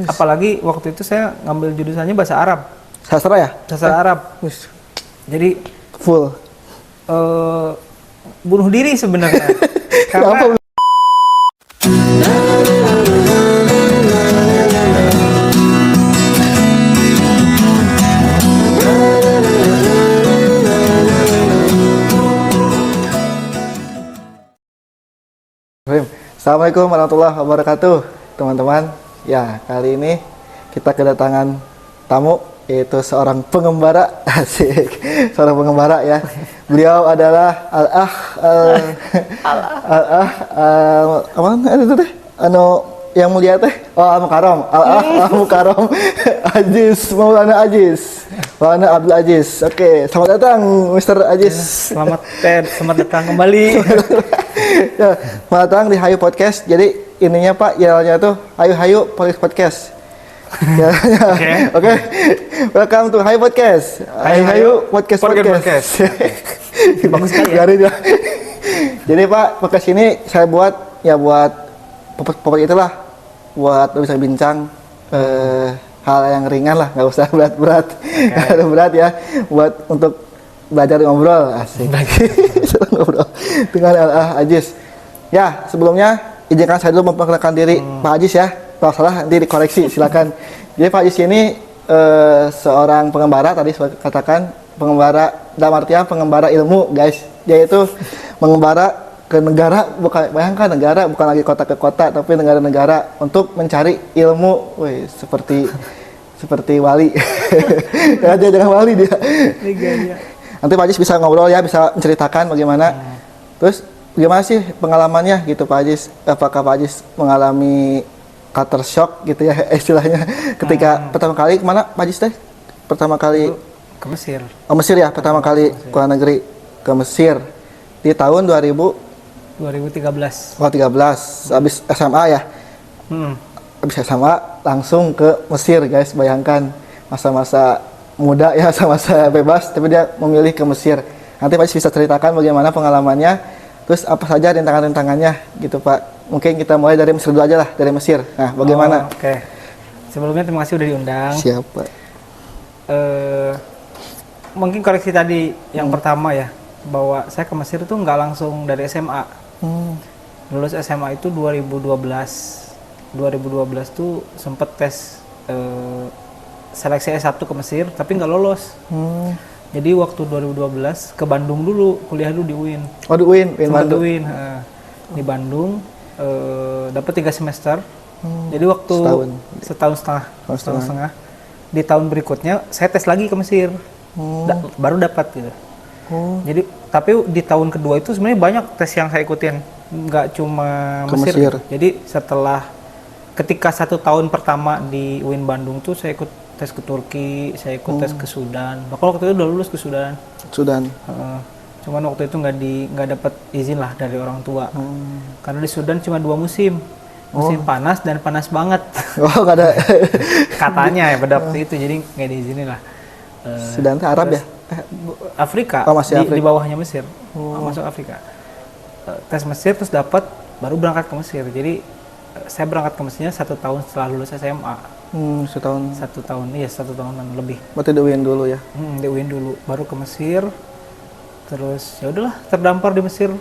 Apalagi waktu itu saya ngambil jurusannya bahasa Arab. Sastra ya? Bahasa Arab. Jadi Full. bunuh diri sebenarnya. Karena Assalamualaikum warahmatullahi wabarakatuh, teman-teman. Ya, kali ini kita kedatangan tamu, yaitu seorang pengembara. Asik, seorang pengembara ya. Beliau adalah yang mulia teh, Al-Mukarram Aziz, Maulana Aziz, Maulana Abdul Aziz. Oke, selamat datang Mr. Aziz. selamat datang kembali. Ya, selamat datang di Hayu Podcast. Jadi ininya Pak, yelnya tuh Hayu Podcast. Oke. Welcome to Hayu Podcast. Hayu Podcast. Bagus sekali ya. Jadi Pak, podcast ini saya buat pokoknya itulah buat bisa bincang hal yang ringan lah, nggak usah berat-berat. Nggak berat ya, buat untuk belajar ngobrol. Asik. Ngobrol dengan Aziz. Ya, sebelumnya izinkan saya dulu memperkenalkan diri Pak Aziz ya. Kalau salah nanti dikoreksi, silakan. Jadi Pak Aziz ini seorang pengembara, tadi saya katakan pengembara dalam artian pengembara ilmu, guys. Dia itu mengembara ke negara, bayangkan negara bukan lagi kota ke kota, tapi negara-negara untuk mencari ilmu. Wih, seperti wali. Raja dengan wali dia. Nanti Pak Aziz bisa ngobrol ya, bisa menceritakan bagaimana. Terus gimana sih pengalamannya gitu Pak Aziz? Apakah Pak Aziz mengalami culture shock gitu ya istilahnya ketika pertama kali kemana Pak Aziz teh? Pertama kali Ke Mesir. Oh, Mesir ya, pertama kali ke luar negeri ke Mesir di tahun 2013. 2013 habis SMA ya. Habis SMA langsung ke Mesir, guys. Bayangkan masa-masa muda ya, masa-masa bebas, tapi dia memilih ke Mesir. Nanti Pak Aziz bisa ceritakan bagaimana pengalamannya, terus apa saja rintangan-rintangannya gitu Pak. Mungkin kita mulai dari Mesir dulu aja lah, dari Mesir. Nah, bagaimana? Oke. Sebelumnya terima kasih udah diundang. Siapa? Mungkin koreksi tadi yang pertama ya, bahwa saya ke Mesir itu nggak langsung dari SMA. Lulus SMA itu 2012 tuh sempet tes seleksi S1 ke Mesir, tapi nggak lolos. Jadi waktu 2012 ke Bandung dulu, kuliah dulu di UIN. Oh, di UIN Bandung. Di Bandung, dapat 3 semester. Jadi waktu setahun setengah. Di tahun berikutnya saya tes lagi ke Mesir, baru dapat gitu. Jadi tapi di tahun kedua itu sebenarnya banyak tes yang saya ikutin, nggak cuma Mesir. Gitu. Jadi ketika 1 tahun pertama di UIN Bandung tuh saya ikut tes ke Turki, saya ikut tes ke Sudan. Bahkan waktu itu udah lulus ke Sudan. Cuman waktu itu nggak dapat izin lah dari orang tua, karena di Sudan cuma 2 musim panas dan panas banget. Oh, nggak ada. Katanya ya pada waktu itu, jadi nggak diizinin lah. Sudan itu Arab ya? Afrika, masih Afrika. Di bawahnya Mesir, masuk Afrika. Tes Mesir terus dapat, baru berangkat ke Mesir. Jadi saya berangkat ke Mesirnya 1 tahun setelah lulus SMA. 1 tahun. 1 tahun, iya 1 tahunan lebih. Berarti di UIN dulu ya? Di UIN dulu, baru ke Mesir. Terus ya udahlah, terdampar di Mesir.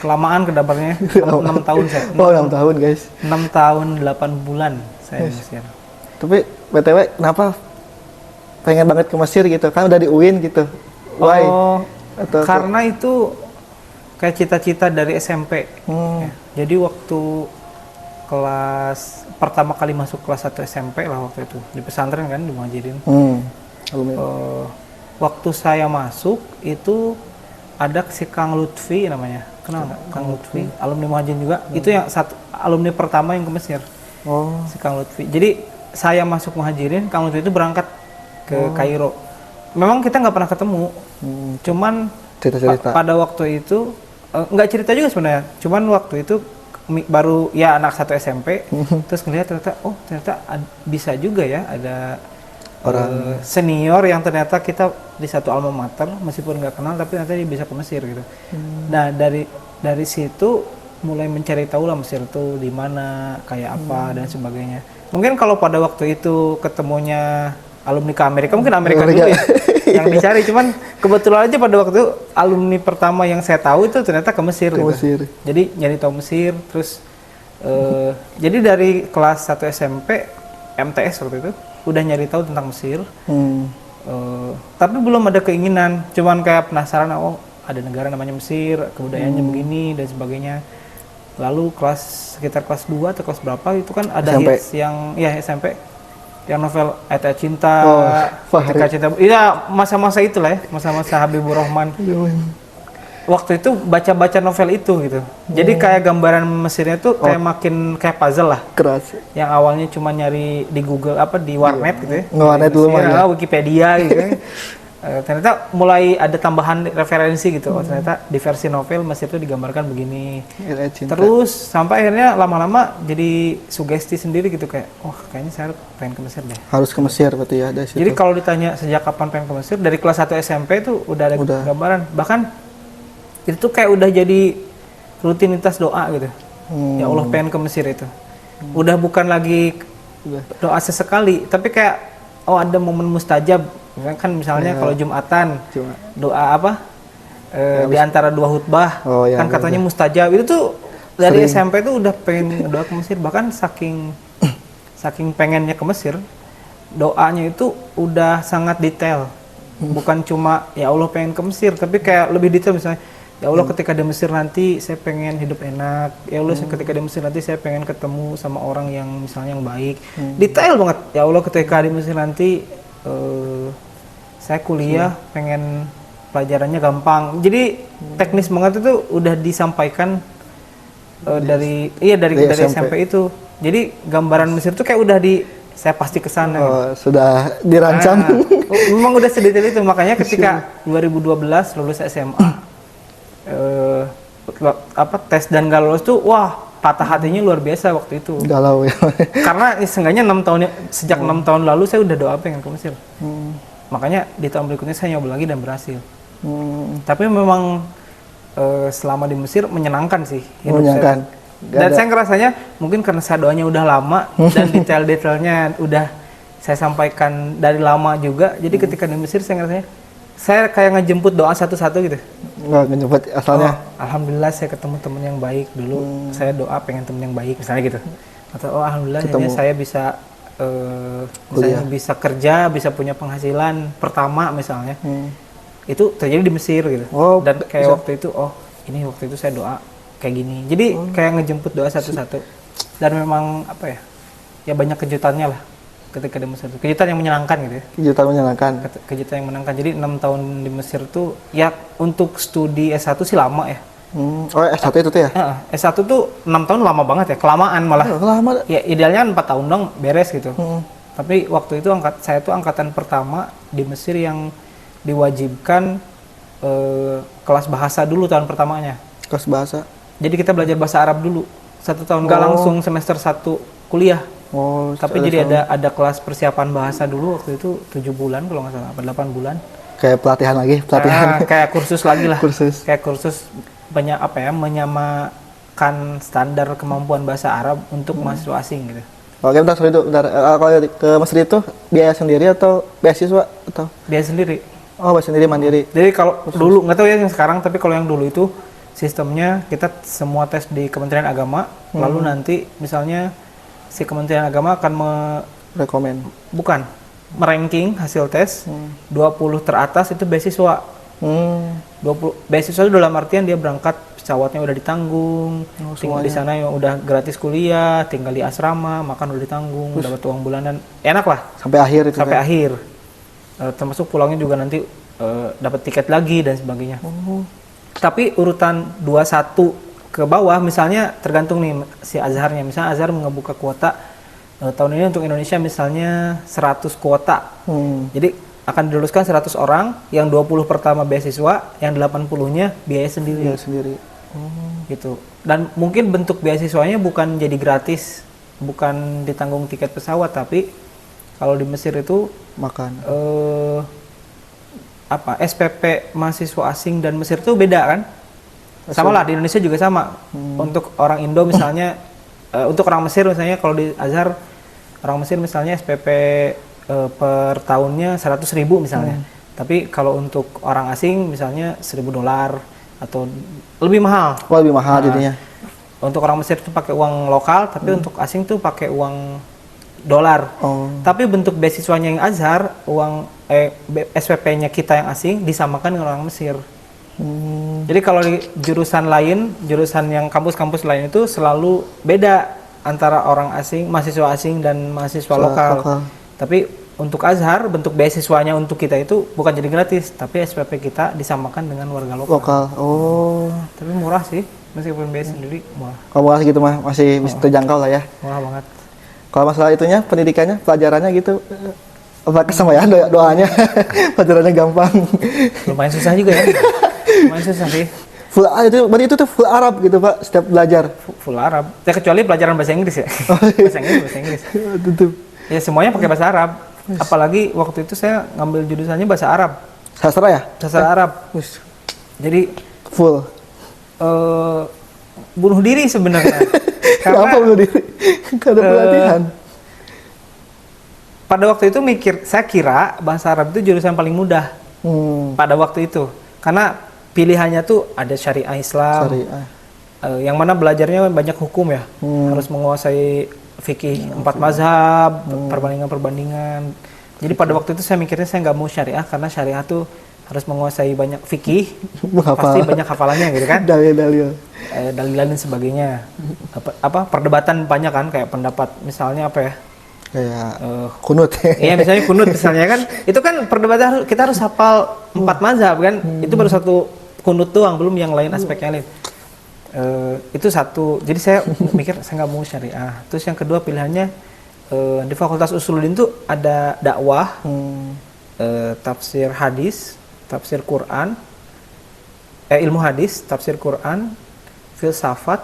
Kelamaan kedamparnya, 6 tahun saya. 6 tahun guys. 6 tahun 8 bulan saya di Mesir. Tapi BTW kenapa pengen banget ke Mesir gitu? Kan udah di UIN gitu. Why? Karena itu kayak cita-cita dari SMP. Ya. Jadi waktu pertama kali masuk kelas 1 SMP lah waktu itu, di pesantren kan, di Muhajirin. Waktu saya masuk itu ada si Kang Lutfi namanya, kenal nggak? Kang Lutfi, alumni Muhajirin juga. Itu yang alumni pertama yang ke Mesir. Si Kang Lutfi. Jadi saya masuk Muhajirin, Kang Lutfi itu berangkat ke Kairo. Memang kita nggak pernah ketemu, cuman pada waktu itu nggak cerita juga sebenarnya. Cuman waktu itu baru ya anak 1 SMP, terus ngelihat ternyata bisa juga ya ada orang senior yang ternyata kita di satu alma mater, meskipun nggak kenal tapi ternyata dia bisa ke Mesir gitu. Nah dari situ mulai mencari tahu lah Mesir tuh di mana, kayak apa dan sebagainya. Mungkin kalau pada waktu itu ketemunya alumni ke Amerika, mungkin Amerika dulu ya yang dicari. Cuman kebetulan aja pada waktu itu alumni pertama yang saya tahu itu ternyata ke Mesir. Mesir. Jadi nyari tahu Mesir, terus jadi dari kelas 1 SMP MTS waktu itu udah nyari tahu tentang Mesir. Tapi belum ada keinginan, cuman kayak penasaran, oh ada negara namanya Mesir, kebudayaannya begini dan sebagainya. Lalu sekitar kelas 2 atau kelas berapa itu kan ada SMP. hits yang ya SMP yang novel Ayat Cinta, Ketika Cinta. Iya, masa-masa itulah ya, masa-masa Habibur Rahman. Waktu itu baca-baca novel itu gitu. Jadi kayak gambaran Mesirnya tuh kayak makin kayak puzzle lah. Keras. Yang awalnya cuma nyari di Google di warnet gitu ya. Warnet dulu ya. Wikipedia gitu ya. Ternyata mulai ada tambahan referensi gitu. Oh, ternyata di versi novel Mesir itu digambarkan begini. Terus sampai akhirnya lama-lama jadi sugesti sendiri gitu kayak, oh kayaknya saya pengen ke Mesir deh. Harus ke Mesir berarti ya dari situ. Jadi kalau ditanya sejak kapan pengen ke Mesir, dari kelas 1 SMP tuh udah ada gambaran. Bahkan itu tuh kayak udah jadi rutinitas doa gitu. Ya Allah pengen ke Mesir itu. Udah bukan lagi doa sesekali, tapi kayak oh ada momen mustajab. Kan misalnya kalau Jumatan doa apa di antara 2 khutbah kan katanya mustajab. Itu tuh dari SMP tuh udah pengen doa ke Mesir, bahkan saking pengennya ke Mesir, doanya itu udah sangat detail. Bukan cuma ya Allah pengen ke Mesir, tapi kayak lebih detail, misalnya ya Allah ketika di Mesir nanti saya pengen hidup enak. Ya Allah ketika di Mesir nanti saya pengen ketemu sama orang yang misalnya yang baik. Detail banget. Ya Allah ketika di Mesir nanti saya kuliah pengen pelajarannya gampang. Jadi teknis banget itu udah disampaikan dari SMP itu. Jadi gambaran Mesir tuh kayak udah saya pasti kesana. Gitu. Sudah dirancang. Memang udah sedetail itu, makanya ketika 2012 lulus SMA tes dan gak lulus tuh patah hatinya luar biasa waktu itu. Galau ya. Karena seenggaknya 6 tahun sejak 6 tahun lalu saya udah doa pengen ke Mesir. Makanya di tahun berikutnya saya nyoba lagi dan berhasil. Tapi memang selama di Mesir menyenangkan sih. Menyenangkan. Dan saya ngerasanya mungkin karena saya doanya udah lama dan detail-detailnya udah saya sampaikan dari lama juga. Jadi ketika di Mesir saya ngerasanya saya kayak ngejemput doa satu-satu gitu. Nggak ngejemput asalnya. Alhamdulillah saya ketemu teman yang baik dulu. Saya doa pengen teman yang baik misalnya gitu. Atau alhamdulillah saya bisa misalnya bisa kerja, bisa punya penghasilan pertama misalnya. Itu terjadi di Mesir gitu. Dan kayak waktu itu ini waktu itu saya doa kayak gini. Jadi kayak ngejemput doa satu-satu. Dan memang apa ya? Ya banyak kejutannya lah ketika di Mesir. Kejutan yang menyenangkan gitu ya. Kejutan menyenangkan. Kejutan yang menyenangkan. Jadi 6 tahun di Mesir tuh ya untuk studi S1 sih lama ya. S1 itu tuh ya? S1 tuh 6 tahun lama banget ya, kelamaan malah. Lama. Ya idealnya 4 tahun dong beres gitu. Tapi waktu itu saya tuh angkatan pertama di Mesir yang diwajibkan kelas bahasa dulu tahun pertamanya. Kelas bahasa? Jadi kita belajar bahasa Arab dulu 1 tahun, nggak langsung semester 1 kuliah. Tapi jadi ada kelas persiapan bahasa dulu waktu itu 7 bulan kalau nggak salah, 8 bulan. Kayak pelatihan. Kayak kursus lagi lah. Kayak kursus banyak menyamakan standar kemampuan bahasa Arab untuk mahasiswa asing gitu. Oke, bentar. Kalau ke Mesir itu biaya sendiri atau beasiswa atau? Biaya sendiri. Biaya sendiri mandiri. Jadi kalau dulu nggak tahu ya yang sekarang, tapi kalau yang dulu itu sistemnya kita semua tes di Kementerian Agama, lalu nanti misalnya si Kementerian Agama akan meranking hasil tes 20 teratas itu beasiswa. 20 beasiswa itu dalam artian dia berangkat pesawatnya udah ditanggung, tinggal di sana yang udah gratis kuliah, tinggal di asrama, makan udah ditanggung, dapat uang bulanan, enak lah sampai akhir itu. Sampai akhir. Termasuk pulangnya juga nanti dapat tiket lagi dan sebagainya. Tapi urutan 21 ke bawah misalnya tergantung nih si Azharnya. Misalnya Azhar ngebuka kuota tahun ini untuk Indonesia misalnya 100 kuota. Jadi akan diluluskan 100 orang, yang 20 pertama beasiswa, yang 80-nya biaya sendiri. Gitu. Dan mungkin bentuk beasiswanya bukan jadi gratis, bukan ditanggung tiket pesawat, tapi kalau di Mesir itu makan. SPP mahasiswa asing dan Mesir itu beda kan? Sama lah, di Indonesia juga sama. Untuk orang Indo misalnya, untuk orang Mesir misalnya kalau di Azhar orang Mesir misalnya SPP per tahunnya 100.000 misalnya. Tapi kalau untuk orang asing misalnya $1.000 atau lebih mahal. Oh, lebih mahal jadinya. Untuk orang Mesir itu pakai uang lokal, tapi untuk asing tuh pakai uang dolar. Tapi bentuk beasiswanya yang Azhar, uang SPP-nya kita yang asing disamakan dengan orang Mesir. Jadi kalau di jurusan lain, jurusan yang kampus-kampus lain itu selalu beda antara orang asing, mahasiswa asing dan mahasiswa lokal. Tapi untuk Azhar, bentuk beasiswanya untuk kita itu bukan jadi gratis, tapi SPP kita disamakan dengan warga lokal. Tapi murah sih, meskipun biaya sendiri murah. Kalau murah gitu mah masih bisa terjangkau lah ya. Murah banget. Kalau masalah itunya, pendidikannya, pelajarannya gitu, apakah sama ya doanya? Pelajarannya gampang. Lumayan susah juga ya. Lumayan susah sih. Berarti itu tuh full Arab gitu Pak, setiap belajar? Full Arab. Ya kecuali pelajaran bahasa Inggris ya. Bahasa Inggris. Ya semuanya pakai bahasa Arab. Apalagi waktu itu saya ngambil jurusannya bahasa Arab. Sastra ya? Sastra Arab. Jadi full. Bunuh diri sebenarnya. Kenapa bunuh diri? Karena pelatihan. Pada waktu itu saya kira bahasa Arab itu jurusan paling mudah. Pada waktu itu. Karena pilihannya tuh ada syariah Islam. Yang mana belajarnya banyak hukum ya. Harus menguasai fikih 4 mazhab, perbandingan-perbandingan. Jadi pada waktu itu saya mikirnya saya nggak mau syariah karena syariah tuh harus menguasai banyak fikih, pasti banyak hafalannya gitu kan. Dalil-dalil. Dalil-dalil dan sebagainya. Perdebatan banyak kan, kayak pendapat misalnya apa ya? Kayak kunut. Iya misalnya kunut misalnya kan, itu kan perdebatan kita harus hafal 4 mazhab kan. Itu baru satu kunut doang, belum yang lain aspek yang lain. Itu satu. Jadi saya mikir saya nggak mau syariah. Terus yang kedua pilihannya di Fakultas Usuluddin tuh ada dakwah, tafsir hadis, tafsir Quran, ilmu hadis, tafsir Quran, filsafat,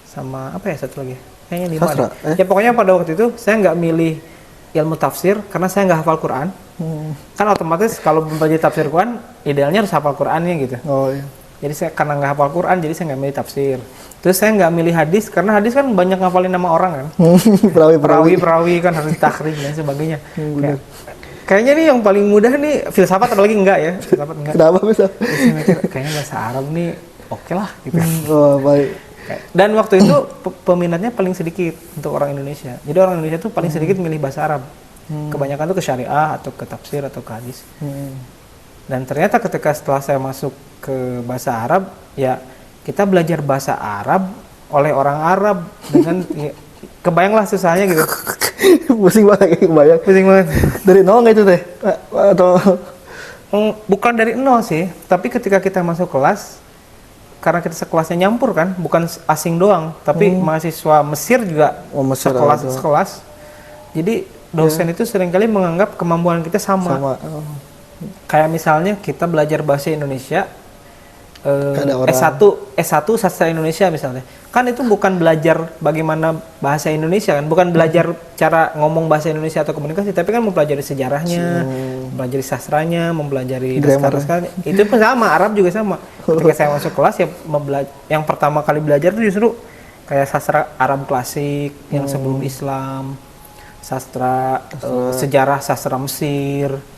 sama apa ya satu lagi? Kayaknya 5 deh. Ya pokoknya pada waktu itu saya nggak milih ilmu tafsir karena saya nggak hafal Quran. Kan otomatis kalau belajar tafsir Quran idealnya harus hafal Qurannya gitu. Iya. Jadi saya karena nggak hafal Quran, jadi saya nggak milih tafsir. Terus saya nggak milih hadis karena hadis kan banyak ngafalin nama orang kan. Perawi kan harus takrim dan sebagainya. Kayaknya nih yang paling mudah nih filsafat, apalagi enggak ya. Filsafat enggak. Kenapa bisa? Kayaknya bahasa Arab nih oke lah gitu. Baik. Dan waktu itu peminatnya paling sedikit untuk orang Indonesia. Jadi orang Indonesia tuh paling sedikit milih bahasa Arab. Kebanyakan tuh ke syariah atau ke tafsir atau ke hadis. Dan ternyata ketika setelah saya masuk ke bahasa Arab, ya kita belajar bahasa Arab oleh orang Arab dengan ya, kebayanglah susahnya gitu. Pusing banget, kebayang. Pusing banget. Dari nol nggak itu teh? Atau bukan dari nol sih, tapi ketika kita masuk kelas, karena kita sekelasnya nyampur kan, bukan asing doang, tapi mahasiswa Mesir juga sekelas. Jadi dosen itu seringkali menganggap kemampuan kita sama. Kayak misalnya kita belajar bahasa Indonesia, S1 sastra Indonesia misalnya, kan itu bukan belajar bagaimana bahasa Indonesia kan, bukan belajar cara ngomong bahasa Indonesia atau komunikasi, tapi kan mempelajari sejarahnya, mempelajari sastranya, mempelajari naskah-naskahnya. Itu pun sama, Arab juga sama. Ketika saya masuk kelas ya yang pertama kali belajar itu justru kayak sastra Arab klasik yang sebelum Islam, sastra sejarah sastra Mesir.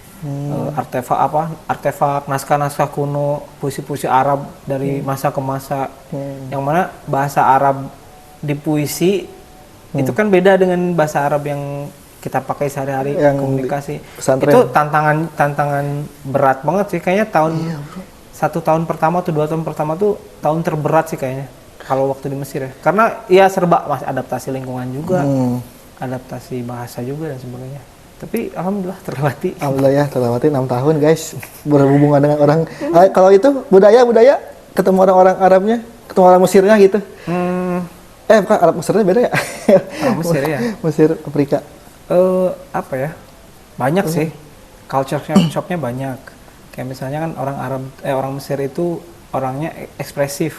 Artefak naskah-naskah kuno, puisi-puisi Arab dari masa ke masa, yang mana bahasa Arab di puisi itu kan beda dengan bahasa Arab yang kita pakai sehari-hari komunikasi. Itu tantangan berat banget sih kayaknya. Satu tahun pertama atau 2 tahun pertama tuh tahun terberat sih kayaknya kalau waktu di Mesir ya, karena ya serba adaptasi lingkungan juga, adaptasi bahasa juga dan sebagainya. Tapi alhamdulillah terlewati. Alhamdulillah ya terlewati 6 tahun guys, berhubungan dengan orang. Kalau itu budaya ketemu orang-orang Arabnya, ketemu orang Mesirnya gitu. Bukan Arab Mesirnya beda ya? Orang Mesir ya. Mesir Afrika. Apa ya? Banyak sih. Culture shocknya banyak. Kayak misalnya kan orang Mesir itu orangnya ekspresif.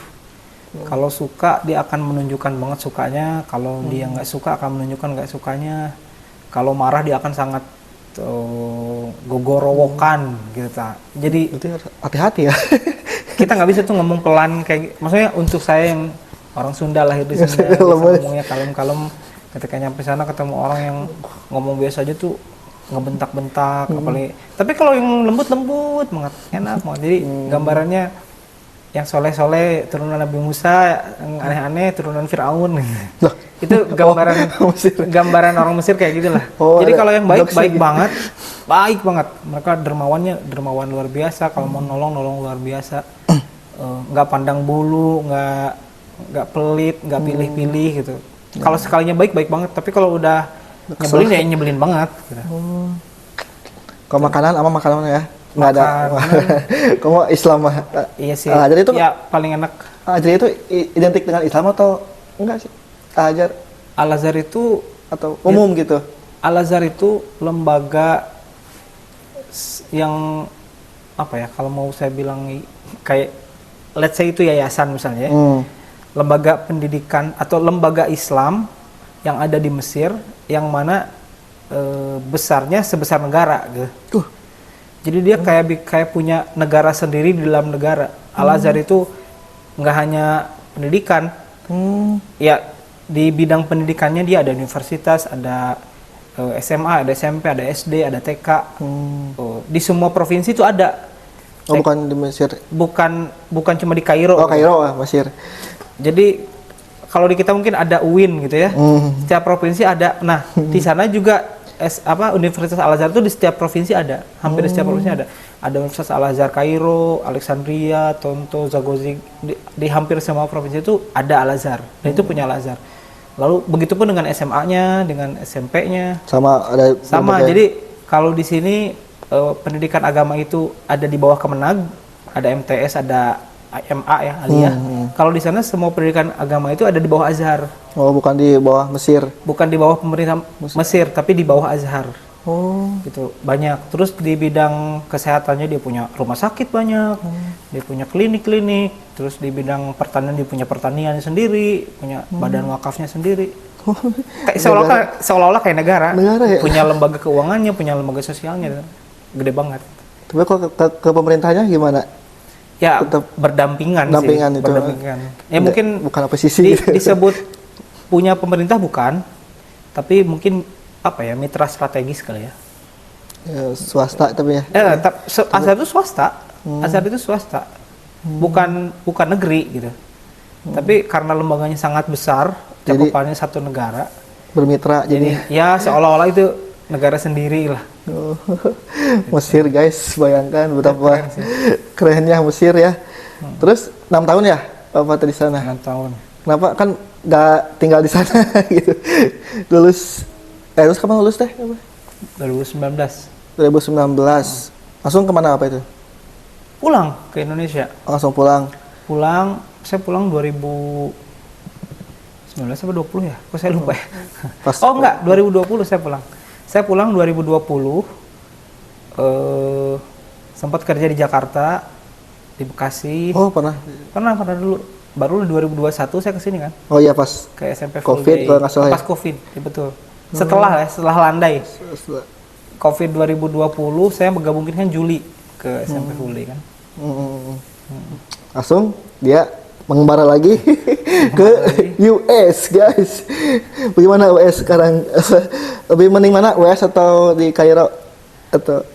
Kalau suka dia akan menunjukkan banget sukanya. Kalau dia nggak suka akan menunjukkan nggak sukanya. Kalau marah dia akan sangat gogorowokan gitu. Jadi hati-hati ya. Kita nggak bisa tuh ngomong pelan kayak, maksudnya untuk saya yang orang Sunda lahir di Sunda, ngomongnya kalem-kalem, Ketika nyampe sana ketemu orang yang ngomong biasa aja tuh ngebentak-bentak, apalagi. Tapi kalau yang lembut-lembut banget, enak banget. Jadi gambarannya yang soleh-soleh turunan Nabi Musa, yang aneh-aneh turunan Fir'aun. Itu gambaran orang Mesir kayak gitulah. Jadi kalau yang baik banget. Mereka dermawan luar biasa. Kalau mau nolong luar biasa. Nggak pandang bulu, nggak pelit, nggak pilih-pilih gitu. Kalau sekalinya baik banget. Tapi kalau udah nyebelin ya nyebelin banget. Gitu. Kalau makanan ya. Nggak ada. Kamu Islam mah. Iya sih. Jadi itu ya paling enak. Jadi itu identik dengan Islam atau enggak sih? Al-Azhar itu atau umum gitu. Al-Azhar itu lembaga yang apa ya? Kalau mau saya bilang kayak let's say itu yayasan misalnya. Lembaga pendidikan atau lembaga Islam yang ada di Mesir yang mana besarnya sebesar negara gitu. Jadi dia kayak punya negara sendiri di dalam negara. Al-Azhar itu nggak hanya pendidikan, ya di bidang pendidikannya dia ada universitas, ada SMA, ada SMP, ada SD, ada TK. Di semua provinsi itu ada. Bukan di Mesir? Bukan cuma di Kairo. Kairo, Mesir. Jadi kalau di kita mungkin ada UIN gitu ya. Setiap provinsi ada. Nah, di sana juga Universitas Al-Azhar itu di setiap provinsi ada, hampir di setiap provinsi ada. Ada Universitas Al-Azhar Kairo, Alexandria, Tonto, Zagozig, di hampir semua provinsi itu ada Al-Azhar, dan itu punya Al-Azhar. Lalu begitupun dengan SMA-nya, dengan SMP-nya. Sama. Jadi kalau di sini pendidikan agama itu ada di bawah Kemenag, ada MTS, ada MA ya, Aliyah. Kalau di sana semua pendidikan agama itu ada di bawah Azhar. Bukan di bawah Mesir. Bukan di bawah pemerintah Mesir, tapi di bawah Azhar. Gitu banyak. Terus di bidang kesehatannya dia punya rumah sakit banyak, dia punya klinik-klinik. Terus di bidang pertanian dia punya pertanian sendiri, punya badan wakafnya sendiri. Kayak seolah-olah kayak negara ya? Punya lembaga keuangannya, punya lembaga sosialnya, gede banget. Tapi kalau ke pemerintahnya gimana? Ya tetap berdampingan sih. Berdampingan. Ya mungkin bukan oposisi. Disebut punya pemerintah bukan, tapi mungkin apa ya, mitra strategis kali ya. Swasta tapi ya. Azhar itu swasta. Azhar itu swasta. Bukan negeri gitu. Tapi karena lembaganya sangat besar, cakupannya satu negara, bermitra jadi ya seolah-olah itu negara sendiri lah. Mesir guys, bayangkan betapa kerennya Mesir ya. Terus 6 tahun ya Bapak di sana? 6 tahun. Kenapa kan nggak tinggal di sana gitu? Lulus kapan lulus teh? 2019. Langsung kemana apa itu? Pulang ke Indonesia. Langsung pulang. Saya pulang 2019 atau 20 ya? Kok saya lupa ya? Enggak, 2020 saya pulang. Saya pulang 2020. Sempat kerja di Jakarta, di Bekasi. Pernah dulu. Baru 2021 saya kesini kan. Oh iya, pas ke SMP Covid kalau nggak salah. Pas Covid, ya betul. Setelah landai. Covid 2020 saya menggabungkan kan Juli ke SMP Full Day kan. Langsung dia mengembara lagi ke US guys. Bagaimana US sekarang? Lebih mending mana, US atau di Kairo atau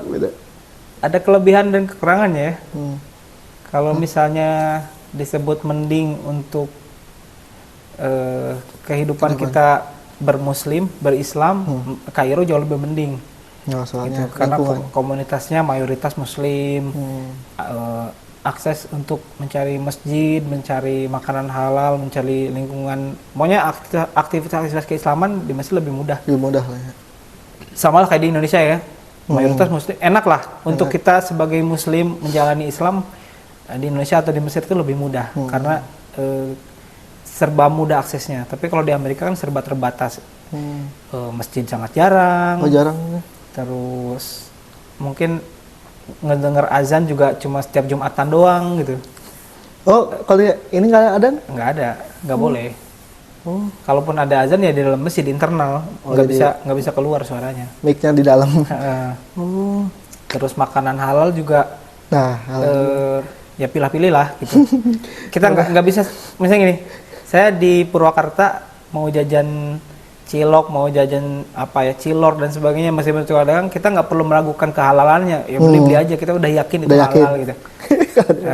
beda? Ada kelebihan dan kekurangannya ya. Kalau misalnya disebut mending untuk kehidupan kita bermuslim, berislam, Kairo jauh lebih mending. Gitu. Karena komunitasnya mayoritas muslim, akses untuk mencari masjid, mencari makanan halal, mencari lingkungan, pokoknya aktivitas keislaman di Mesir lebih mudah. Lebih mudah lah ya. Sama lah kayak di Indonesia ya, mayoritas muslim, enak lah untuk kita sebagai muslim menjalani Islam di Indonesia atau di Mesir itu lebih mudah karena serba mudah aksesnya. Tapi kalau di Amerika kan serba terbatas, masjid sangat jarang. Jarang. Terus mungkin ngedenger azan juga cuma setiap Jumatan doang gitu. Kalau ini nggak ada adzan? Nggak ada, nggak boleh. Kalaupun ada azan ya di dalam masjid internal, nggak bisa keluar suaranya. Mic-nya di dalam. Terus makanan halal juga. Nah, ya pilih-pilih lah gitu. Kita nggak bisa, misalnya gini, saya di Purwakarta mau jajan cilok, mau jajan apa ya, cilor dan sebagainya masih bertukar dagang, kita nggak perlu meragukan kehalalannya, ya beli aja, kita udah yakin itu halal gitu.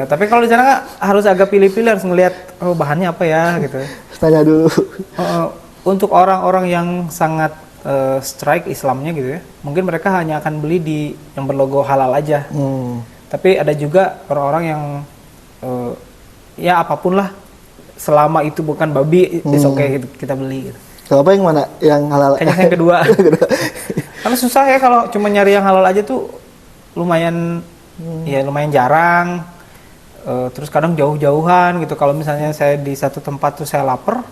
Tapi kalau di sana kan harus agak pilih-pilih, harus ngelihat oh bahannya apa ya gitu. Tanya dulu. Untuk orang-orang yang sangat strike Islamnya gitu ya, mungkin mereka hanya akan beli di yang berlogo halal aja. Tapi ada juga orang-orang yang ya apapun lah, selama itu bukan babi, it's okay gitu, kita beli gitu. Kalau apa yang mana? Yang halal? Kayaknya yang kedua. Karena susah ya kalau cuma nyari yang halal aja tuh lumayan ya lumayan jarang. Terus kadang jauh-jauhan gitu. Kalau misalnya saya di satu tempat tuh saya lapar,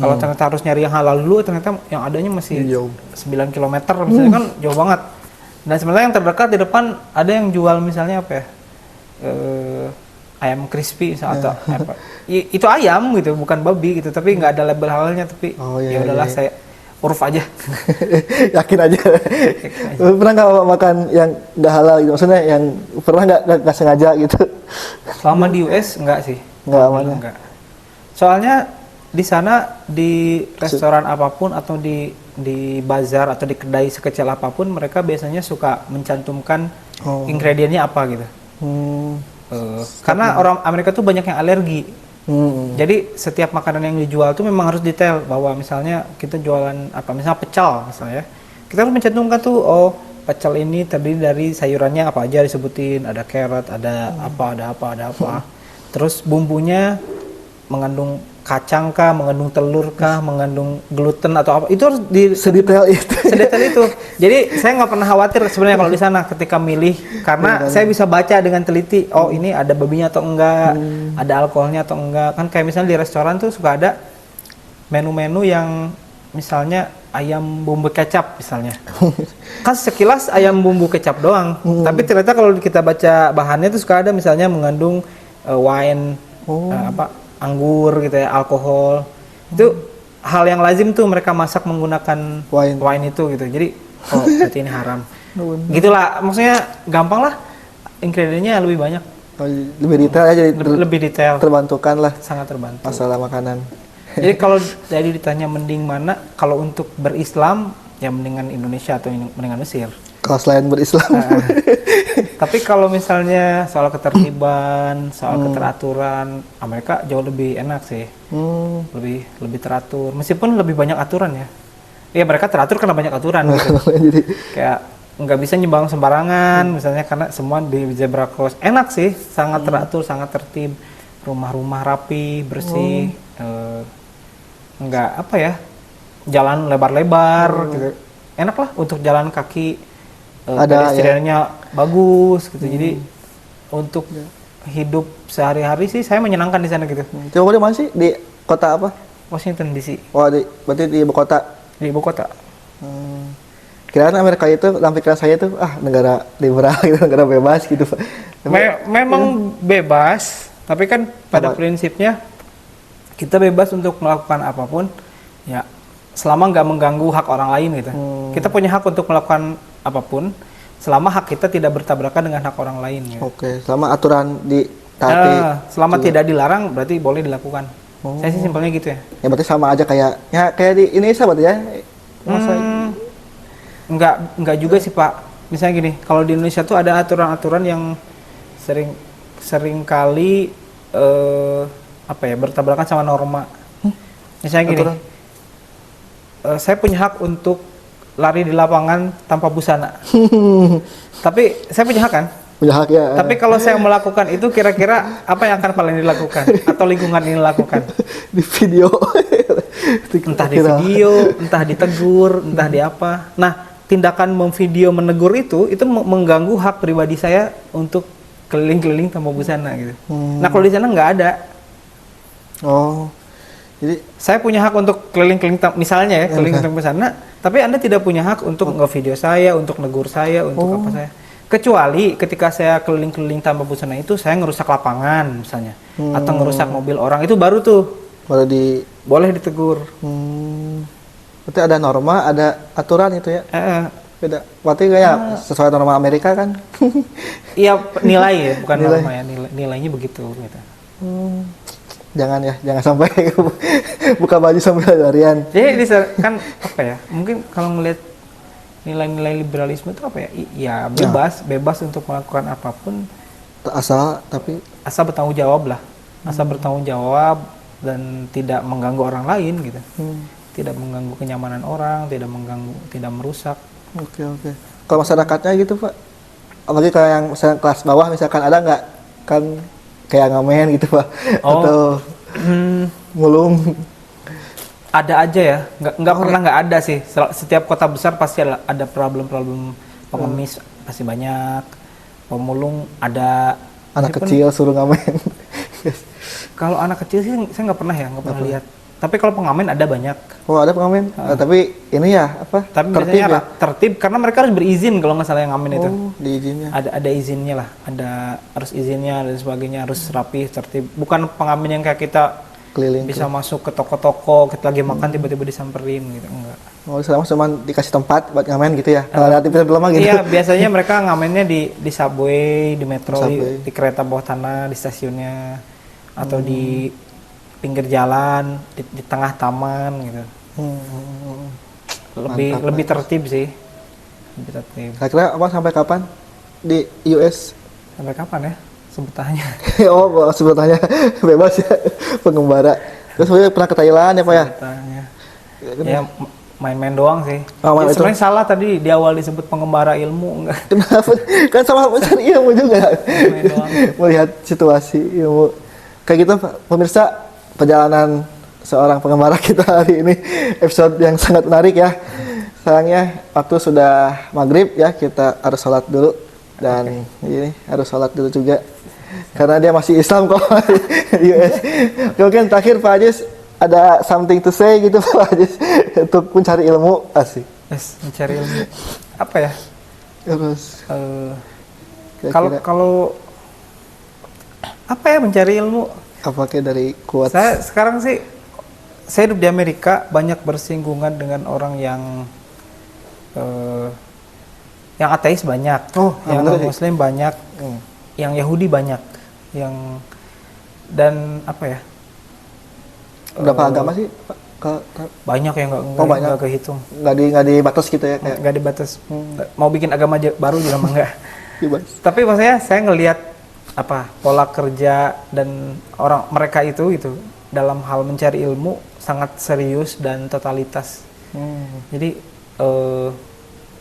kalau ternyata harus nyari yang halal dulu, ternyata yang adanya masih jauh. 9 km misalnya kan jauh banget. Dan sebenarnya yang terdekat di depan ada yang jual misalnya apa ya? Ayam crispy atau apa? Itu ayam gitu, bukan babi gitu, tapi nggak ada label halalnya, tapi ya udahlah saya uruf aja. Yakin aja. Pernah nggak makan yang nggak halal gitu? Maksudnya yang pernah nggak sengaja gitu? Selama di US nggak sih. Nggak aman. Nggak. Soalnya di sana di restoran apapun atau di bazar atau di kedai sekecil apapun, mereka biasanya suka mencantumkan ingredientnya apa gitu. Karena orang Amerika tuh banyak yang alergi. Jadi setiap makanan yang dijual tuh memang harus detail, bahwa misalnya kita jualan apa, misalnya pecel misalnya, kita harus mencantumkan tuh pecel ini terdiri dari sayurannya apa aja disebutin, ada carrot, ada apa. Terus bumbunya mengandung kacang kah, mengandung telur kah, mengandung gluten atau apa, itu harus sedetail itu. Jadi saya nggak pernah khawatir sebenarnya kalau di sana ketika milih, karena saya bisa baca dengan teliti, oh ini ada babinya atau enggak, ada alkoholnya atau enggak. Kan kayak misalnya di restoran tuh suka ada menu-menu yang misalnya ayam bumbu kecap misalnya. Kan sekilas ayam bumbu kecap doang, tapi ternyata kalau kita baca bahannya tuh suka ada misalnya mengandung wine, anggur gitu ya, alkohol. Itu hal yang lazim tuh mereka masak menggunakan wine itu gitu. Jadi berarti ini haram. Gitulah, maksudnya gampang lah, ingredientnya lebih banyak. Lebih detail aja, lebih detail. Terbantukan lah. Sangat terbantu. Masalah makanan. Jadi kalau jadi ditanya mending mana, kalau untuk berislam ya mendingan Indonesia atau mendingan Mesir. Kalau selain berislam. Tapi kalau misalnya soal ketertiban, soal keteraturan, Amerika jauh lebih enak sih. Lebih teratur. Meskipun lebih banyak aturan ya. Iya, mereka teratur karena banyak aturan gitu. Jadi kayak nggak bisa nyembang sembarangan misalnya, karena semua di zebra cross. Enak sih, sangat teratur, sangat tertib. Rumah-rumah rapi, bersih. Nggak apa ya, jalan lebar-lebar gitu. Enak lah untuk jalan kaki. Ada pedestriannya bagus gitu. Jadi untuk hidup sehari-hari sih saya menyenangkan di sana gitu. Coba di mana sih? Di kota apa? Washington DC. Oh, berarti di ibu kota. Di ibu kota. Kira-kira Amerika itu, dalam pikiran saya itu negara liberal gitu, negara bebas gitu. Memang bebas, tapi kan pada prinsipnya kita bebas untuk melakukan apapun ya, selama nggak mengganggu hak orang lain gitu. Kita punya hak untuk melakukan apapun selama hak kita tidak bertabrakan dengan hak orang lain gitu. Oke, selama aturan ditaati. Selama tidak dilarang berarti boleh dilakukan. Saya sih simpelnya gitu ya. Ya berarti sama aja kayak di Indonesia berarti ya. Enggak juga sih Pak. Misalnya gini, kalau di Indonesia tuh ada aturan-aturan yang sering kali bertabrakan sama norma. Misalnya gini, saya punya hak untuk lari di lapangan tanpa busana. Tapi saya punya hak kan? Punya hak ya. Tapi kalau saya melakukan itu, kira-kira apa yang akan paling dilakukan? Atau lingkungan ini lakukan? Di video. Entah di video, entah ditegur, entah di apa. Nah, tindakan memvideo menegur itu mengganggu hak pribadi saya untuk keliling-keliling tanpa busana gitu. Nah, kalau di sana nggak ada. Oh. Jadi saya punya hak untuk keliling-keliling misalnya ya, keliling tanpa busana, tapi Anda tidak punya hak untuk nge-video saya, untuk negur saya, untuk apa saya. Kecuali ketika saya keliling-keliling tanpa busana itu saya ngerusak lapangan misalnya, atau ngerusak mobil orang, itu baru tuh boleh ditegur. Berarti ada norma, ada aturan itu ya? Beda. Berarti kayak sesuai norma Amerika kan? Iya, nilai ya, bukan norma ya, nilainya begitu gitu. jangan sampai buka baju sambil lari-larian. Jadi kan apa ya? Mungkin kalau ngelihat nilai-nilai liberalisme itu apa ya? Ya bebas untuk melakukan apapun asal bertanggung jawab lah. Asal bertanggung jawab dan tidak mengganggu orang lain gitu. Tidak mengganggu kenyamanan orang, tidak merusak. Oke. Kalau masyarakatnya gitu Pak, apalagi kayak yang misalnya kelas bawah misalkan ada nggak kan kayak ngamen gitu Pak, atau mulung? Ada aja ya, nggak pernah nggak ada sih. Setiap kota besar pasti ada problem-problem pengemis pasti banyak, pemulung ada. Anak kecil suruh ngamen. Kalau anak kecil sih saya nggak pernah lihat. Tapi kalau pengamen ada banyak. Oh ada pengamen, tapi ini ya apa? Tapi biasanya tertib karena mereka harus berizin kalau nggak salah yang ngamen itu. Diizinnya. Ada izinnya lah, harus izinnya dan sebagainya, harus rapi, tertib. Bukan pengamen yang kayak kita keliling bisa masuk ke toko-toko, kita lagi makan tiba-tiba disamperin gitu, enggak. Oh, selama cuma dikasih tempat buat ngamen gitu ya? Kalau ada film-film gitu? Iya, biasanya mereka ngamennya di subway, di metro, di kereta bawah tanah, di stasiunnya, atau di pinggir jalan, di tengah taman gitu. Lebih tertib sih. Lebih tertib. Kira-kira apa sampai kapan di US? Sampai kapan ya? Sebutannya. Oh, sebutannya bebas ya, pengembara. Terus pernah ke Thailand ya Pak ya? Ya main-main doang sih. Sebenarnya salah tadi di awal disebut pengembara ilmu, enggak. Kenapa? Kan sama mencari ilmu juga. Main doang. Melihat situasi ilmu. Kayak gitu Pak, pemirsa, perjalanan seorang pengembara kita hari ini, episode yang sangat menarik ya. Sayangnya waktu sudah maghrib ya, kita harus sholat dulu. Dan ini harus sholat dulu juga. Karena dia masih Islam kok. US. Mungkin terakhir Pak Ajis ada something to say gitu Pak Ajis untuk mencari ilmu asik. Yes, mencari ilmu. Apa ya? Terus kalau apa ya mencari ilmu? Apakah dari kuat? Saya sekarang sih saya hidup di Amerika, banyak bersinggungan dengan orang yang ateis banyak, yang non-muslim banyak, yang Yahudi banyak, dan apa ya? Berapa agama sih Pak? Banyak yang nggak kehitung. Nggak dibatas gitu ya? Nggak dibatas. Mau bikin agama baru juga mah nggak. Tapi maksudnya saya ngelihat pola kerja dan mereka itu gitu dalam hal mencari ilmu sangat serius dan totalitas. Jadi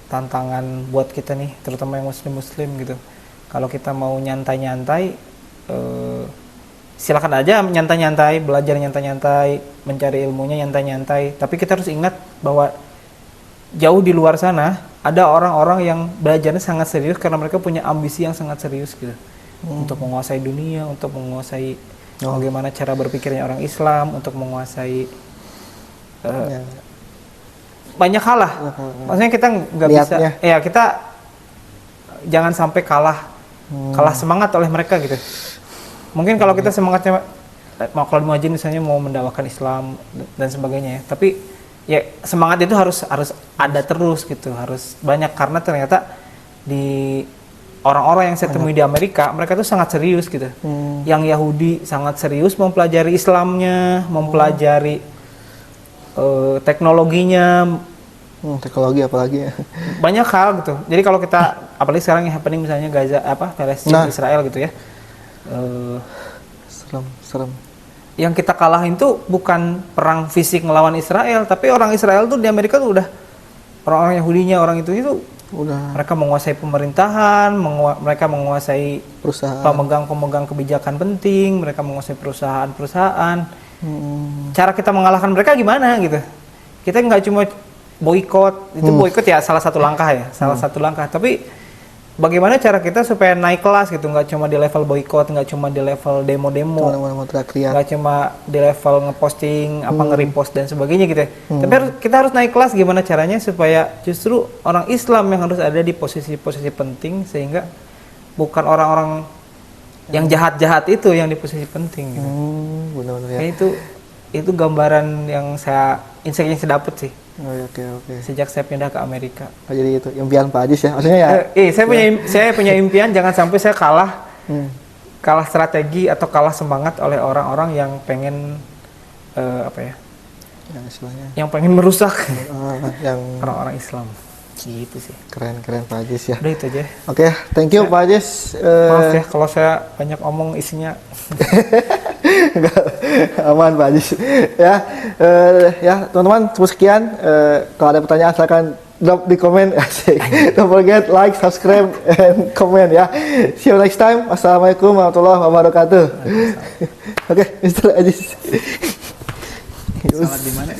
tantangan buat kita nih, terutama yang muslim gitu. Kalau kita mau nyantai-nyantai, silakan aja nyantai-nyantai, belajar nyantai-nyantai, mencari ilmunya nyantai-nyantai. Tapi kita harus ingat bahwa jauh di luar sana ada orang-orang yang belajarnya sangat serius karena mereka punya ambisi yang sangat serius gitu. Untuk menguasai dunia, untuk menguasai bagaimana cara berpikirnya orang Islam, untuk menguasai banyak hal lah. Maksudnya kita nggak bisa, ya kita jangan sampai kalah semangat oleh mereka gitu. Mungkin kalau kita semangatnya kalau di Muajin misalnya mau mendakwakan Islam dan sebagainya ya, tapi ya semangat itu harus ada terus gitu, harus banyak karena ternyata di orang-orang yang saya temui di Amerika, mereka tuh sangat serius gitu. Yang Yahudi sangat serius mempelajari Islamnya, mempelajari teknologinya. Teknologi apalagi ya? Banyak hal gitu. Jadi kalau kita, apalagi sekarang yang happening misalnya Gaza, Palestina, Israel gitu ya. Serem. Yang kita kalahin tuh bukan perang fisik melawan Israel, tapi orang Israel tuh di Amerika tuh udah orang-orang Yahudinya, orang itu udah mereka menguasai pemerintahan, mereka menguasai perusahaan, pemegang kebijakan penting, mereka menguasai perusahaan-perusahaan. Cara kita mengalahkan mereka gimana gitu? Kita nggak cuma boikot, itu boikot ya salah satu langkah ya, tapi bagaimana cara kita supaya naik kelas gitu, nggak cuma di level boikot, nggak cuma di level demo-demo, nggak cuma di level ngeposting, nge-repost dan sebagainya gitu. Tapi kita harus naik kelas gimana caranya supaya justru orang Islam yang harus ada di posisi-posisi penting, sehingga bukan orang-orang yang jahat-jahat itu yang di posisi penting gitu. Benar-benar ya. Itu gambaran yang insight yang saya dapat sih. Oke. Sejak saya pindah ke Amerika. Jadi itu impian Pak Ajis ya, maksudnya ya. Saya punya impian jangan sampai saya kalah kalah strategi atau kalah semangat oleh orang-orang yang pengen apa ya? Yang istilahnya. Yang pengen merusak Yang orang-orang Islam. Gitu sih. Keren Pak Ajis ya. Udah itu aja. Oke, thank you Pak Ajis. Maaf ya kalau saya banyak omong isinya. Enggak, aman Pak Ajis. Ya, ya teman-teman, cukup sekian. Kalau ada pertanyaan silakan drop di komen. Asik. Don't forget like, subscribe, and comment ya. See you next time. Wassalamualaikum warahmatullahi wabarakatuh. Oke, Mr. Ajis. Selamat di mana?